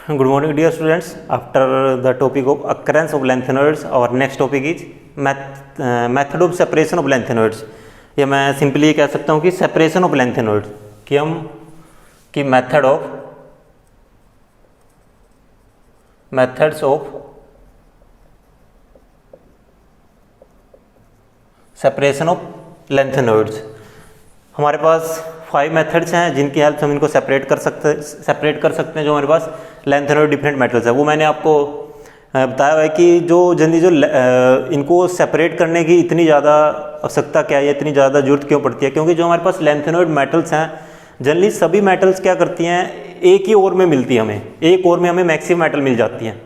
Good morning, dear students. After the topic of occurrence of lanthanoids, our next topic is method of separation of lanthanoids. या मैं simply ये कह सकता हूँ कि सेपरेशन ऑफ लैंथेनोइड्स कि मेथड्स ऑफ सेपरेशन ऑफ लैंथेनोइड्स। हमारे पास 5 मेथड्स हैं जिनकी हेल्प से हम इनको सेपरेट कर सकते हैं। जो हमारे पास लैंथेनोइड डिफरेंट मेटल्स है वो मैंने आपको बताया हुआ है कि जो इनको सेपरेट करने की इतनी ज़्यादा आवश्यकता क्या है, इतनी ज़्यादा जरूरत क्यों पड़ती है, क्योंकि जो हमारे पास लैंथेनोइड मेटल्स हैं जनरली सभी मेटल्स क्या करती हैं, एक ही ओर में मिलती है, एक ओर में हमें मैक्सिमम मेटल मिल जाती हैं,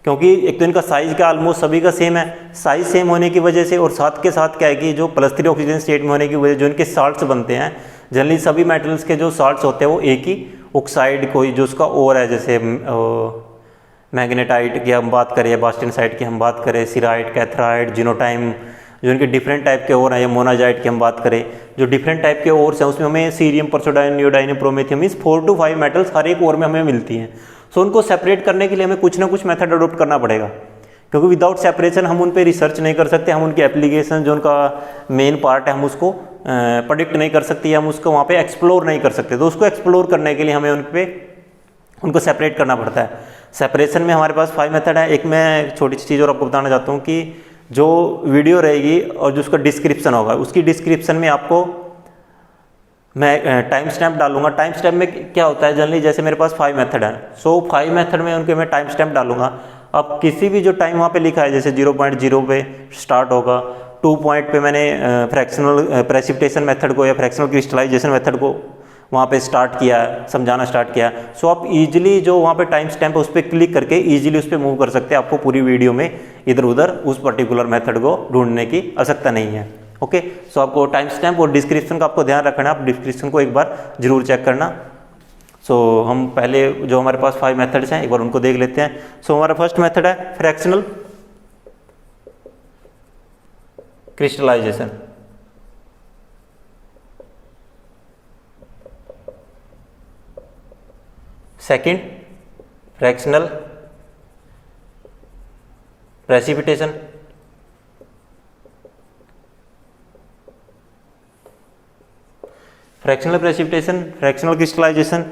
क्योंकि एक तो इनका साइज़ क्या ऑलमोस्ट सभी का सेम है, साइज़ सेम होने की वजह से, और साथ के साथ क्या है कि जो +3 ऑक्सीजन स्टेट में होने की वजह से जो इनके साल्ट्स बनते हैं, जनरली सभी मेटल्स के जो साल्ट्स होते हैं वो एक ही ऑक्साइड कोई जो उसका ओर है, जैसे मैग्नेटाइट की हम बात करें या बास्टेनसाइट की हम बात करें, सिराइट, कैथराइट, जिनोटाइम, जो इनके डिफरेंट टाइप के ओर हैं, या मोनाजाइट की हम बात करें, जो डिफरेंट टाइप के ओर्स हैं उसमें हमें cerium, praseodymium, neodymium, promethium, means 4 to 5 metals हर एक ओर में हमें मिलती हैं। सो उनको सेपरेट करने के लिए हमें कुछ ना कुछ मेथड अडोप्ट करना पड़ेगा, क्योंकि विदाउट सेपरेशन हम उन पर रिसर्च नहीं कर सकते, हम उनके एप्लीकेशन जो उनका मेन पार्ट है हम उसको प्रेडिक्ट नहीं कर सकते, या हम उसको वहाँ पे एक्सप्लोर नहीं कर सकते। तो उसको एक्सप्लोर करने के लिए हमें उनको सेपरेट करना पड़ता है। सेपरेशन में हमारे पास 5 मेथड है। एक मैं छोटी सी चीज़ और आपको बताना चाहता हूँ कि जो वीडियो रहेगी और जो उसका डिस्क्रिप्शन होगा, उसकी डिस्क्रिप्शन में आपको मैं टाइम स्टैम्प डालूंगा। टाइम स्टैम्प में क्या होता है, जनरली जैसे मेरे पास 5 मेथड है, सो 5 मेथड में उनके मैं टाइम स्टैम्प डालूंगा। अब किसी भी जो टाइम वहाँ पे लिखा है, जैसे 0.0 पे स्टार्ट होगा, 2 पॉइंट पे मैंने फ्रैक्शनल प्रेसिपिटेशन मेथड को या फ्रैक्शनल क्रिस्टलाइजेशन मेथड को वहाँ पे स्टार्ट किया, समझाना स्टार्ट किया। सो आप इजीली जो वहाँ पे टाइम स्टैम्प है उस पर क्लिक करके इजीली उस पर मूव कर सकते हैं। आपको पूरी वीडियो में इधर उधर उस पर्टिकुलर मेथड को ढूंढने की आवश्यकता नहीं है। ओके, सो आपको टाइम स्टैम्प और डिस्क्रिप्शन का आपको ध्यान रखना है, आप डिस्क्रिप्शन को एक बार जरूर चेक करना। सो हम पहले जो हमारे पास 5 मेथड्स हैं एक बार उनको देख लेते हैं। सो हमारा फर्स्ट मेथड है fractional crystallization. Second fractional precipitation. Fractional precipitation, fractional crystallization,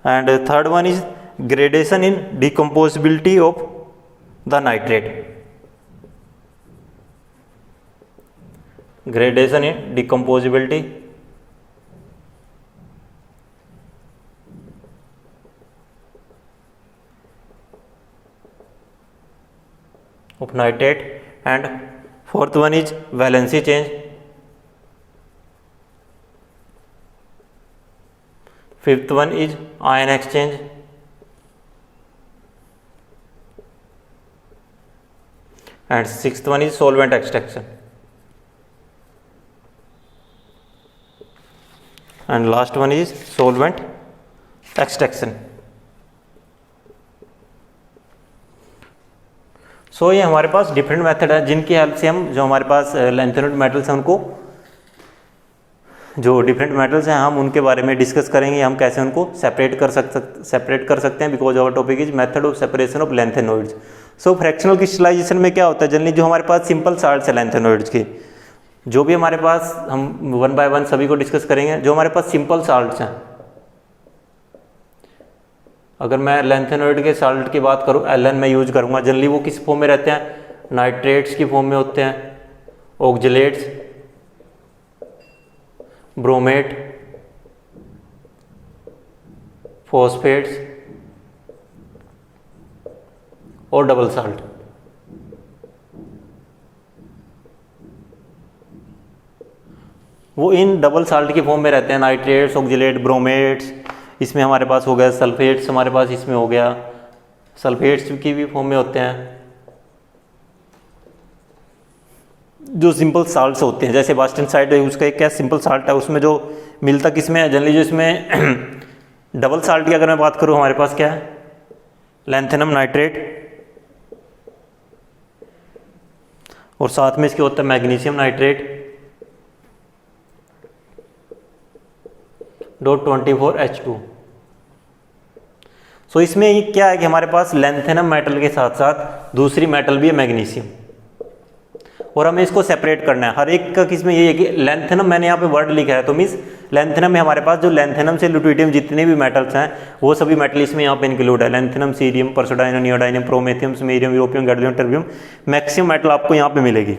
and third one is gradation in decomposability of the nitrate. Gradation in decomposability of nitrate, and fourth one is valency change, fifth one is ion exchange, and sixth one is solvent extraction, and last one is solvent extraction. सो ये हमारे पास different method है जिनकी help से हम जो हमारे पास lanthanoid metals हैं उनको, जो डिफरेंट मेटल्स हैं हम उनके बारे में डिस्कस करेंगे, हम कैसे उनको सेपरेट कर सकते हैं, because our topic is method of separation of lanthanoids. So fractional crystallization में क्या होता है, जनरली जो हमारे पास सिंपल साल्ट्स है लैंथेनोइड्स के, जो भी हमारे पास, हम 1 by 1 सभी को डिस्कस करेंगे। जो हमारे पास सिंपल साल्ट्स हैं, अगर मैं लैंथेनोइड के साल्ट की बात करूं, Ln में यूज करूंगा, जनरली वो किस फॉर्म में रहते हैं, नाइट्रेट्स की फॉर्म में होते हैं, ऑक्जेलेट्स, ब्रोमेट, फॉस्फेट्स और डबल साल्ट। वो इन डबल साल्ट की फॉर्म में रहते हैं, नाइट्रेट्स, ऑक्जेलेट, ब्रोमेट्स, इसमें हमारे पास हो गया सल्फेट्स, हमारे पास इसमें हो गया, सल्फेट्स की भी फॉर्म में होते हैं। जो सिंपल साल्ट्स होते हैं, जैसे बास्टेनसाइट है, उसका एक क्या सिंपल साल्ट है, उसमें जो मिलता किसमें है, जनरली जो इसमें डबल साल्ट की अगर मैं बात करूं, हमारे पास क्या है, लैंथेनम नाइट्रेट, और साथ में इसके होता है मैग्नीशियम नाइट्रेट .24H2। सो इसमें ये क्या है कि हमारे पास लैंथेनम मेटल के साथ साथ दूसरी मेटल भी है मैग्नीशियम, और हमें इसको सेपरेट करना है। हर एक का किसमें ये है कि लैंथेनम, मैंने यहाँ पे वर्ड लिखा है तो मीन्स लैंथेनम में हमारे पास जो लैंथेनम से ल्यूटिडियम जितने भी मेटल्स हैं वो सभी मेटल इसमें यहाँ पे इंक्लूड है। Lanthanum, cerium, praseodymium, neodymium, promethium, samarium, europium, gadolinium, terbium, maximum metal आपको यहाँ पे मिलेगी।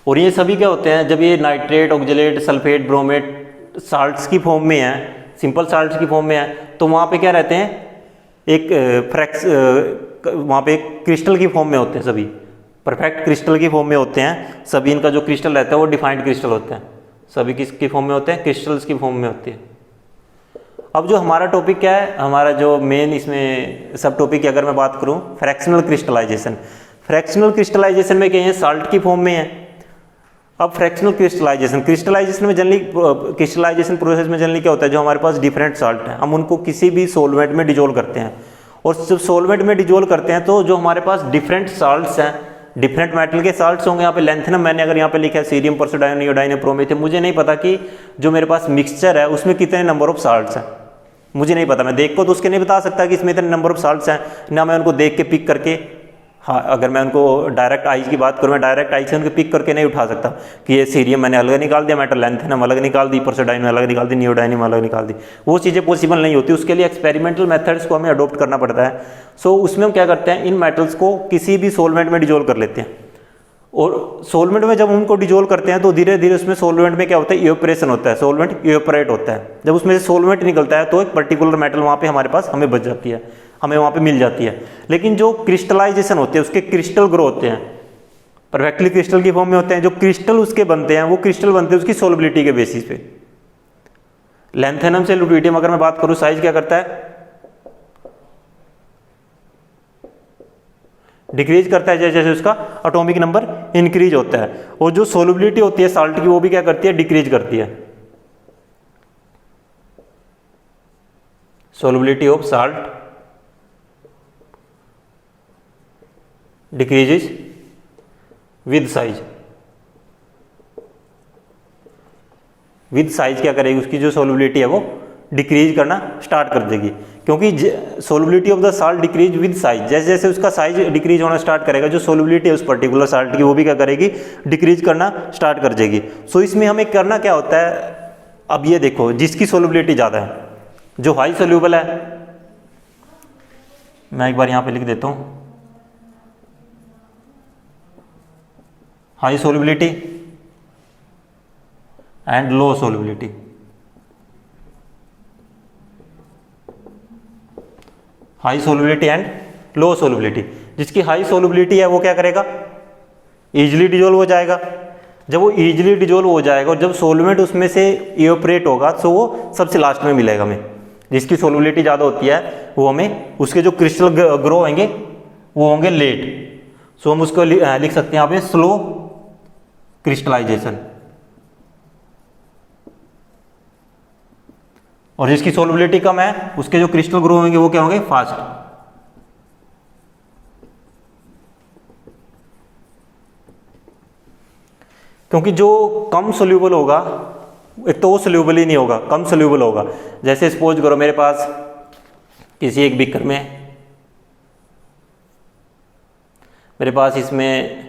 और ये सभी क्या होते हैं, जब ये nitrate, oxalate, sulphate, bromate salts की फॉर्म में है, सिंपल साल्ट्स की फॉर्म में है, तो वहाँ पे क्या रहते हैं, एक वहाँ पे एक क्रिस्टल की फॉर्म में होते हैं, सभी परफेक्ट क्रिस्टल की फॉर्म में होते हैं। सभी इनका जो क्रिस्टल रहता है वो डिफाइंड क्रिस्टल होते हैं, सभी किसकी फॉर्म में होते हैं, क्रिस्टल्स की फॉर्म में होती है। अब जो हमारा टॉपिक क्या है, हमारा जो मेन इसमें सब टॉपिक की अगर मैं बात करूँ, फ्रैक्शनल क्रिस्टलाइजेशन। फ्रैक्शनल क्रिस्टलाइजेशन में क्या है, साल्ट की फॉर्म में है। अब फ्रैक्शनल क्रिस्टलाइजेशन में जनरली, क्रिस्टलाइजेशन प्रोसेस में जनरली क्या होता है, जो हमारे पास डिफरेंट साल्ट हैं हम उनको किसी भी सोलवेंट में डिजोल्व करते हैं, और जब सोलवेंट में डिजोल्व करते हैं तो जो हमारे पास डिफरेंट साल्ट्स हैं, डिफरेंट मेटल के साल्ट्स होंगे। यहाँ पे लैंथेनम मैंने अगर यहाँ पे लिखा है सीरियम, परसोडाइनम, नियोडाइनम, प्रोमेथियम, मुझे नहीं पता कि जो मेरे पास मिक्सचर है उसमें कितने नंबर ऑफ साल्ट्स हैं, मुझे नहीं पता। मैं देख को तो उसके नहीं बता सकता कि इसमें इतने नंबर ऑफ साल्ट्स हैं, ना मैं उनको देख के पिक करके, हाँ अगर मैं उनको डायरेक्ट आइज की बात करूँ, मैं डायरेक्ट आइज से उनको पिक करके नहीं उठा सकता कि ये सीरियम मैंने अलग निकाल दिया, मेटल लैंथेनम अलग निकाल दी, परसोडाइनम अलग निकाल दी, नियोडाइनम अलग निकाल दी। वो चीज़ें पॉसिबल नहीं होती, उसके लिए एक्सपेरिमेंटल मेथड्स को हमें अडोप्ट करना पड़ता है। सो उसमें हम क्या करते हैं, इन मेटल्स को किसी भी सोलवेंट में डिजोल्व कर लेते हैं, और सोलवेंट में जब उनको डिजोल्व करते हैं तो धीरे धीरे उसमें सोलवेंट में क्या होता है, इवेपोरेशन होता है, सोलवेंट इवेपोरेट होता है। जब उसमें से सोलवेंट निकलता है तो एक पर्टिकुलर मेटल वहाँ पे हमारे पास हमें बच जाती है, हमें वहाँ पे मिल जाती है। लेकिन जो क्रिस्टलाइजेशन होते हैं उसके क्रिस्टल ग्रो होते हैं, परफेक्टली क्रिस्टल की फॉर्म में होते हैं। जो क्रिस्टल उसके बनते हैं वो क्रिस्टल बनते हैं उसकी सोलबिलिटी के बेसिस पे। लैंथेनम से ल्यूटिडियम अगर मैं बात करूँ, साइज क्या करता है, डिक्रीज करता है जैसे जैसे उसका एटॉमिक नंबर इंक्रीज होता है। और जो सोलबिलिटी होती है साल्ट की वो भी क्या करती है, डिक्रीज करती है। Solubility of salt decreases with size. With size क्या करेगी, उसकी जो सोलबिलिटी है वो डिक्रीज करना स्टार्ट कर देगी, क्योंकि solubility of the salt decrease with size. जैसे जैसे उसका साइज डिक्रीज होना स्टार्ट करेगा, जो सोलबिलिटी है उस पर्टिकुलर साल्ट की वो भी क्या करेगी, डिक्रीज करना स्टार्ट कर देगी। सो इसमें हमें करना क्या होता है, अब ये देखो जिसकी सोलबिलिटी ज़्यादा है, जो हाई सोल्यूबल है, मैं एक बार यहाँ पे लिख देता हूँ, high solubility and low solubility. High solubility and low solubility. जिसकी हाई सोल्युबिलिटी है वो क्या करेगा, इजीली डिजोल्व हो जाएगा। जब वो इजीली डिजोल्व हो जाएगा और जब सोलवेंट उसमें से इवेपोरेट होगा तो वो सबसे लास्ट में मिलेगा हमें। जिसकी सोल्युबिलिटी ज़्यादा होती है वो हमें, उसके जो क्रिस्टल ग्रो होंगे वो होंगे लेट। सो हम उसको लिख सकते हैं यहाँ पे स्लो क्रिस्टलाइजेशन। और जिसकी सोल्युबिलिटी कम है उसके जो क्रिस्टल ग्रो होंगे वो क्या होंगे, फास्ट। क्योंकि जो कम सोल्यूबल होगा, एक तो वो सोल्यूबल ही नहीं होगा, कम सोल्यूबल होगा। जैसे सपोज करो मेरे पास किसी एक बीकर में, मेरे पास इसमें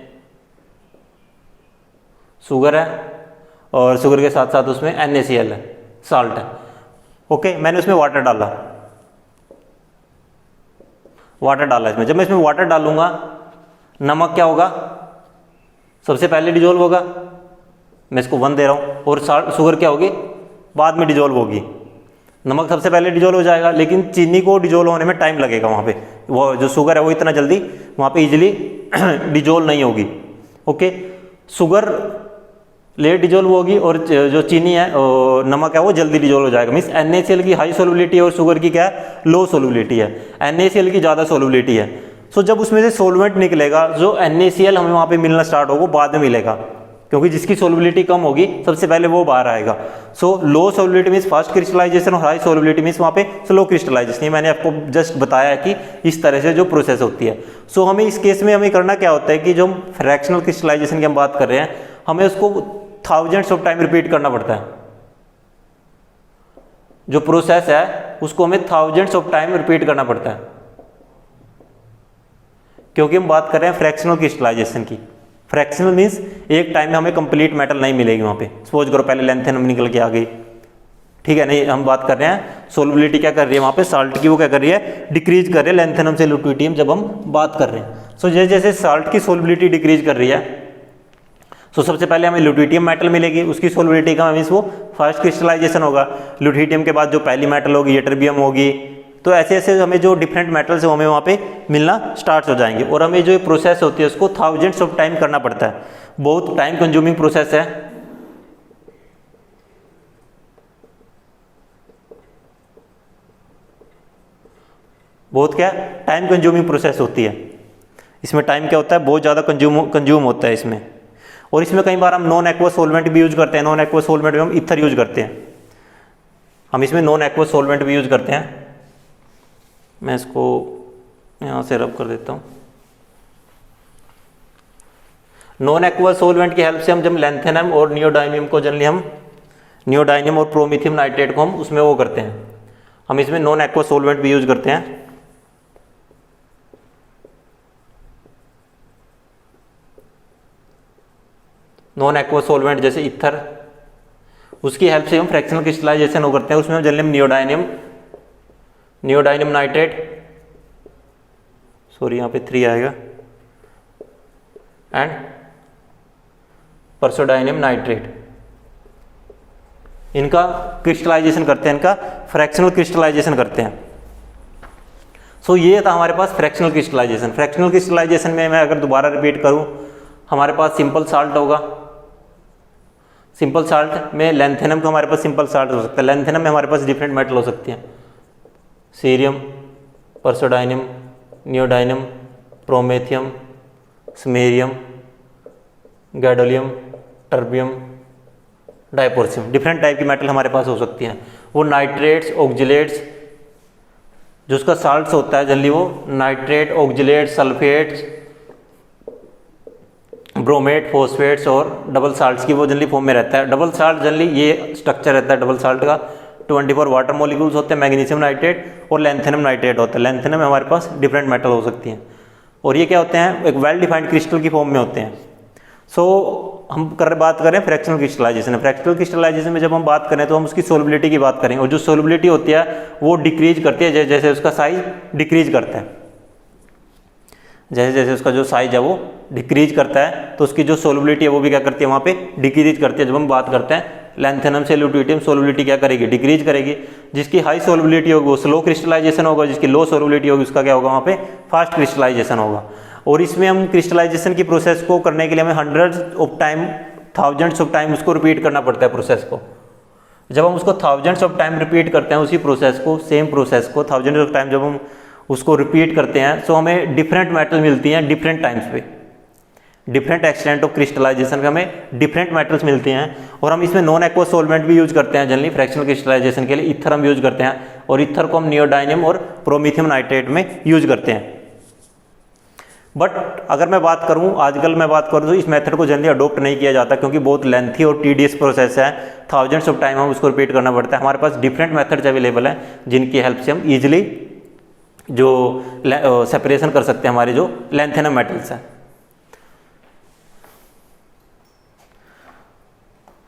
शुगर है और शुगर के साथ साथ उसमें NaCl है, साल्ट है। ओके, मैंने उसमें वाटर डाला, इसमें। जब मैं इसमें वाटर डालूंगा, नमक क्या होगा, सबसे पहले डिजोल्व होगा, मैं इसको 1 दे रहा हूँ, और शुगर क्या होगी, बाद में डिजोल्व होगी। नमक सबसे पहले डिजोल्व हो जाएगा, लेकिन चीनी को डिजोल्व होने में टाइम लगेगा। वहाँ पे वो जो शुगर है वो इतना जल्दी वहाँ पे इजीली डिजोल्व नहीं होगी। ओके, शुगर लेट डिजोल्व होगी और जो चीनी है, नमक है, वो जल्दी डिजोल्व हो जाएगा। मीन्स NaCl की हाई सोल्युबिलिटी है और शुगर की क्या है, लो सोल्युबिलिटी है। NaCl की ज़्यादा सोल्युबिलिटी है। सो जब उसमें से सोलवेंट निकलेगा, जो NaCl हमें वहाँ पे मिलना स्टार्ट होगा, बाद में मिलेगा, क्योंकि जिसकी सोल्युबिलिटी कम होगी सबसे पहले वो बाहर आएगा। सो लो सोल्युबिलिटी मीन्स फास्ट क्रिस्टलाइजेशन और हाई सोल्युबिलिटी मीन्स वहाँ पे स्लो क्रिस्टलाइजेशन। ये मैंने आपको जस्ट बताया है कि इस तरह से जो प्रोसेस होती है। सो हमें इस केस में हमें करना क्या होता है कि जो फ्रैक्शनल क्रिस्टलाइजेशन की हम बात कर रहे हैं, हमें उसको थाउजेंड्स ऑफ टाइम रिपीट करना पड़ता है। जो प्रोसेस है उसको हमें थाउजेंड्स ऑफ टाइम रिपीट करना पड़ता है, क्योंकि हम बात कर रहे हैं फ्रैक्शनल क्रिस्टलाइजेशन की। फ्रैक्शनल मीन्स एक टाइम में हमें कंप्लीट मेटल नहीं मिलेगी वहाँ पे। सपोज करो पहले लैंथेनम निकल के आ गई, ठीक है, नहीं हम बात कर रहे हैं सोलबिलिटी क्या कर रही है वहाँ पे, साल्ट की वो क्या कर रही है, डिक्रीज कर रही है लैंथेनम से ल्यूटियम जब हम बात कर रहे हैं। सो जैसे जैसे साल्ट की सोलबिलिटी डिक्रीज कर रही है, सो सबसे पहले हमें ल्यूटियम मेटल मिलेगी, उसकी सोलबिलिटी का मीन्स वो फर्स्ट क्रिस्टलाइजेशन होगा। ल्यूटियम के बाद जो पहली मेटल होगी यटरबियम होगी, तो ऐसे ऐसे हमें जो डिफरेंट मेटल्स है हमें वहाँ पे मिलना स्टार्ट हो जाएंगे। और हमें जो प्रोसेस होती है उसको थाउजेंड्स ऑफ टाइम करना पड़ता है, बहुत टाइम कंज्यूमिंग प्रोसेस है। बहुत क्या टाइम कंज्यूमिंग प्रोसेस होती है, इसमें टाइम क्या होता है, बहुत ज़्यादा कंज्यूम होता है इसमें। और इसमें कई बार हम नॉन एक्वस सोलवेंट भी यूज करते हैं, नॉन एक्वस सोलवेंट में हम ईथर यूज करते हैं, हम इसमें नॉन एक्वस सोलवेंट भी यूज करते हैं। मैं इसको यहाँ से रब कर देता हूँ। नॉन एक्वस सोलवेंट की हेल्प से हम जब लैंथेनम और नियोडाइनियम को जनरली हम नियोडाइनियम और प्रोमिथियम नाइट्रेट को हम उसमें वो करते हैं, हम इसमें नॉन एक्वस सोलवेंट भी यूज करते हैं। नॉन एक्वस सोलवेंट जैसे ईथर, उसकी हेल्प से हम फ्रैक्शनल क्रिस्टलाइजेशन हो करते हैं, उसमें हम जनरली नियोडाइनियम नाइट्रेट, सॉरी यहाँ पे 3 आएगा, एंड परसोडाइनियम नाइट्रेट, इनका क्रिस्टलाइजेशन करते हैं, इनका फ्रैक्शनल क्रिस्टलाइजेशन करते हैं। सो ये था हमारे पास फ्रैक्शनल क्रिस्टलाइजेशन। फ्रैक्शनल क्रिस्टलाइजेशन में मैं अगर दोबारा रिपीट करूं, हमारे पास सिंपल साल्ट होगा, सिंपल साल्ट में लैंथेनम का हमारे पास सिंपल साल्ट हो सकता है, लैंथेनम में हमारे पास डिफरेंट मेटल हो सकती हैं, cerium, praseodymium, neodymium, promethium, samarium, gadolinium, terbium, dysprosium, different type की मेटल हमारे पास हो सकती हैं। वो नाइट्रेट्स, ऑक्जिलेट्स, जो उसका साल्ट्स होता है जनरली वो नाइट्रेट, ऑक्जिलेट्स, सल्फेट्स, ब्रोमेट, फॉस्फेट्स और डबल साल्ट्स की वो जनरली फॉर्म में रहता है। डबल साल्ट जनरली ये स्ट्रक्चर रहता है डबल साल्ट का, 24 वाटर मॉलिक्यूल्स होते हैं, मैग्नीशियम नाइट्रेट और लैंथेनम नाइट्रेट होता है। लैंथेनम में हमारे पास डिफरेंट मेटल हो सकती हैं और ये क्या होते हैं, एक वेल डिफाइंड क्रिस्टल की फॉर्म में होते हैं। सो हम बात करें फ्रैक्शनल क्रिस्टलाइजेशन। फ्रैक्शनल क्रिस्टलाइजेशन में जब हम बात करें तो हम उसकी सोलबिलिटी की बात करेंगे, और जो सोलबिलिटी होती है वो डिक्रीज करती है जैसे जैसे उसका साइज डिक्रीज करता है, जैसे जैसे उसका जो साइज है वो डिक्रीज करता है तो उसकी जो सोलबिलिटी है वो भी क्या करती है, वहाँ पे डिक्रीज करती है। जब हम बात करते हैं लैंथेनम से ल्यूटियम, सोलबिलिटी क्या करेगी, डिक्रीज करेगी। जिसकी हाई सोलबिलिटी होगी वो स्लो क्रिस्टलाइजेशन होगा, जिसकी लो सोलबिलिटी होगी उसका क्या होगा, वहाँ पे फास्ट क्रिस्टलाइजेशन होगा। और इसमें हम क्रिस्टलाइजेशन की प्रोसेस को करने के लिए हमें hundreds of time, thousands of time उसको रिपीट करना पड़ता है प्रोसेस को। जब हम उसको थाउजेंड्स ऑफ टाइम रिपीट करते हैं उसी प्रोसेस को, सेम प्रोसेस को थाउजेंड्स ऑफ टाइम जब हम उसको रिपीट करते हैं तो हमें डिफरेंट मेटल मिलती हैं डिफरेंट टाइम्स पे, डिफरेंट एक्सटेंट ऑफ क्रिस्टलाइजेशन में हमें डिफरेंट मेटल्स मिलते हैं। और हम इसमें नॉन एक्वस सोलवेंट भी यूज करते हैं जनरली फ्रैक्शनल क्रिस्टलाइजेशन के लिए, ईथर हम यूज करते हैं, और ईथर को हम नियोडाइनियम और प्रोमिथियम नाइट्रेट में यूज करते हैं। बट अगर मैं बात करूं, आजकल मैं बात करूं तो इस मेथड को जनरली अडोप्ट नहीं किया जाता क्योंकि बहुत लेंथी और टीडियस प्रोसेस है, थाउजेंड्स ऑफ टाइम हम उसको रिपीट करना पड़ता है। हमारे पास डिफरेंट मेथड्स अवेलेबल हैं जिनकी हेल्प से हम ईजिली जो सेपरेशन कर सकते हैं हमारे जो लैंथेनम मेटल्स हैं।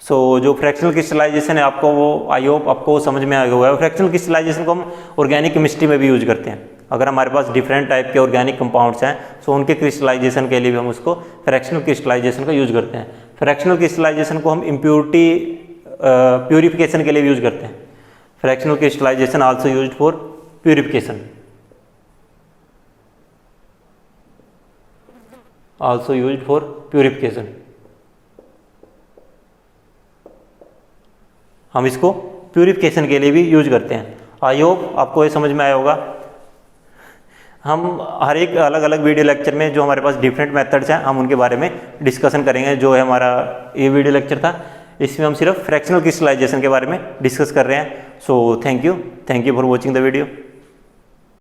सो जो फ्रैक्शनल क्रिस्टलाइजेशन है आपको वो आई होप आपको समझ में आ गया है। फ्रैक्शनल क्रिस्टलाइजेशन को हम ऑर्गेनिक केमिस्ट्री में भी यूज करते हैं। अगर हमारे पास डिफरेंट टाइप के ऑर्गेनिक कंपाउंड्स हैं सो उनके क्रिस्टलाइजेशन के लिए भी हम उसको फ्रैक्शनल क्रिस्टलाइजेशन का यूज करते हैं। फ्रैक्शनल क्रिस्टलाइजेशन को हम इम्प्योरिटी प्यूरिफिकेशन के लिए भी यूज करते हैं। Fractional crystallization also used for purification, also used for purification. हम इसको प्यूरिफिकेशन के लिए भी यूज करते हैं। आई होप आपको ये समझ में आया होगा। हम हर एक अलग अलग वीडियो लेक्चर में जो हमारे पास डिफरेंट मेथड्स हैं हम उनके बारे में डिस्कशन करेंगे। जो है हमारा ये वीडियो लेक्चर था इसमें हम सिर्फ फ्रैक्शनल क्रिस्टलाइजेशन के बारे में डिस्कस कर रहे हैं। So thank you for watching the video.